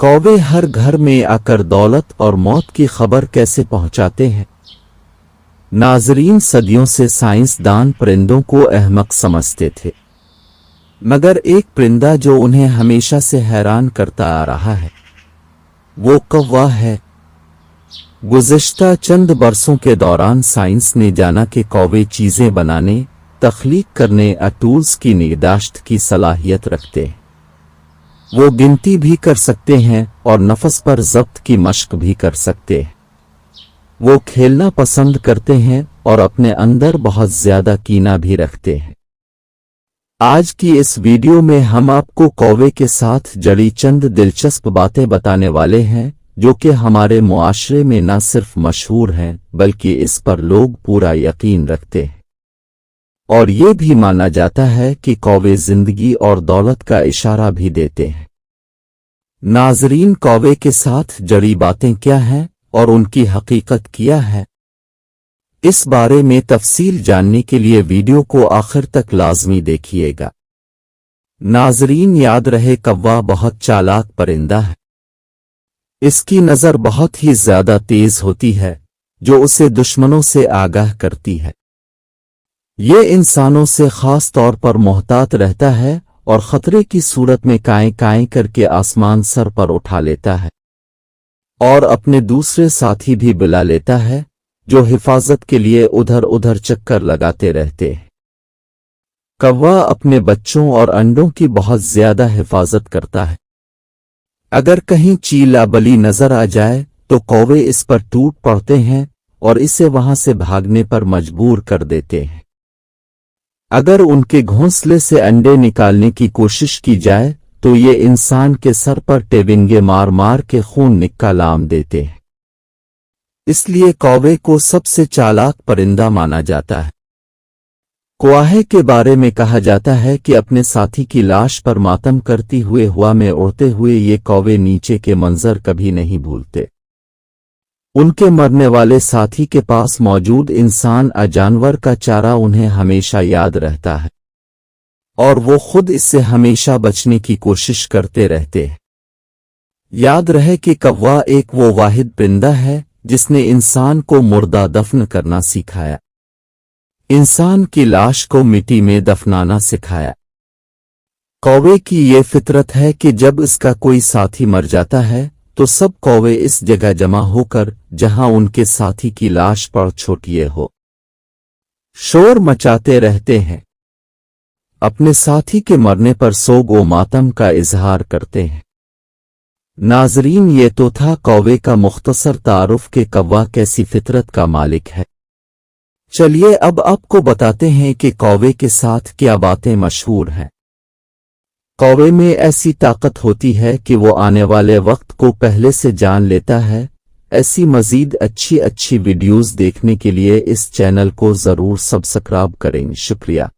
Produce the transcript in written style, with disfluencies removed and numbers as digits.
कौवे हर घर में आकर दौलत और मौत की खबर कैसे पहुंचाते हैं। नाजरीन, सदियों से साइंसदान परिंदों को अहमक समझते थे, मगर एक परिंदा जो उन्हें हमेशा से हैरान करता आ रहा है वो कौवा है। गुज़िश्ता चंद बरसों के दौरान साइंस ने जाना कि कौवे चीजें बनाने, तख्लीक करने और टूल्स की निगहदाश्त की सलाहियत रखते हैं। वो गिनती भी कर सकते हैं और नफस पर ज़ब्त की मश्क भी कर सकते हैं। वो खेलना पसंद करते हैं और अपने अंदर बहुत ज्यादा कीना भी रखते हैं। आज की इस वीडियो में हम आपको कौवे के साथ जुड़ी चंद दिलचस्प बातें बताने वाले हैं जो कि हमारे मुआशरे में न सिर्फ मशहूर हैं बल्कि इस पर लोग पूरा यकीन रखते हैं, और ये भी माना जाता है कि कौवे जिंदगी और दौलत का इशारा भी देते हैं। नाजरीन, कौवे के साथ जुड़ी बातें क्या हैं और उनकी हकीकत क्या है, इस बारे में तफसील जानने के लिए वीडियो को आखिर तक लाजमी देखिएगा। नाजरीन, याद रहे कौवा बहुत चालाक परिंदा है। इसकी नजर बहुत ही ज्यादा तेज होती है जो उसे दुश्मनों से आगाह करती है। ये इंसानों से खास तौर पर मोहतात रहता है और खतरे की सूरत में काएं काएं करके आसमान सर पर उठा लेता है और अपने दूसरे साथी भी बुला लेता है जो हिफाजत के लिए उधर उधर चक्कर लगाते रहते हैं। कौवा अपने बच्चों और अंडों की बहुत ज्यादा हिफाजत करता है। अगर कहीं चीला बली नजर आ जाए तो कौवे इस पर टूट पड़ते हैं और इसे वहां से भागने पर मजबूर कर देते हैं। अगर उनके घोंसले से अंडे निकालने की कोशिश की जाए तो ये इंसान के सर पर टेबिंगे मार मार के खून निकाल देते हैं। इसलिए कौवे को सबसे चालाक परिंदा माना जाता है। कौवे के बारे में कहा जाता है कि अपने साथी की लाश पर मातम करती हुए हवा में उड़ते हुए ये कौवे नीचे के मंजर कभी नहीं भूलते। उनके मरने वाले साथी के पास मौजूद इंसान या जानवर का चारा उन्हें हमेशा याद रहता है और वो खुद इससे हमेशा बचने की कोशिश करते रहते हैं। याद रहे कि कौवा एक वो वाहिद परिंदा है जिसने इंसान को मुर्दा दफन करना सिखाया, इंसान की लाश को मिट्टी में दफनाना सिखाया। कौवे की ये फितरत है कि जब इसका कोई साथी मर जाता है तो सब कौवे इस जगह जमा होकर जहां उनके साथी की लाश पर छोटिए हो शोर मचाते रहते हैं, अपने साथी के मरने पर सोग व मातम का इजहार करते हैं। नाजरीन, ये तो था कौवे का मुख्तसर तारुफ के कौवा कैसी फितरत का मालिक है। चलिए अब आपको बताते हैं कि कौवे के साथ क्या बातें मशहूर हैं। कौवे में ऐसी ताकत होती है कि वो आने वाले वक्त को पहले से जान लेता है। ऐसी मजीद अच्छी वीडियोस देखने के लिए इस चैनल को जरूर सब्सक्राइब करें। शुक्रिया।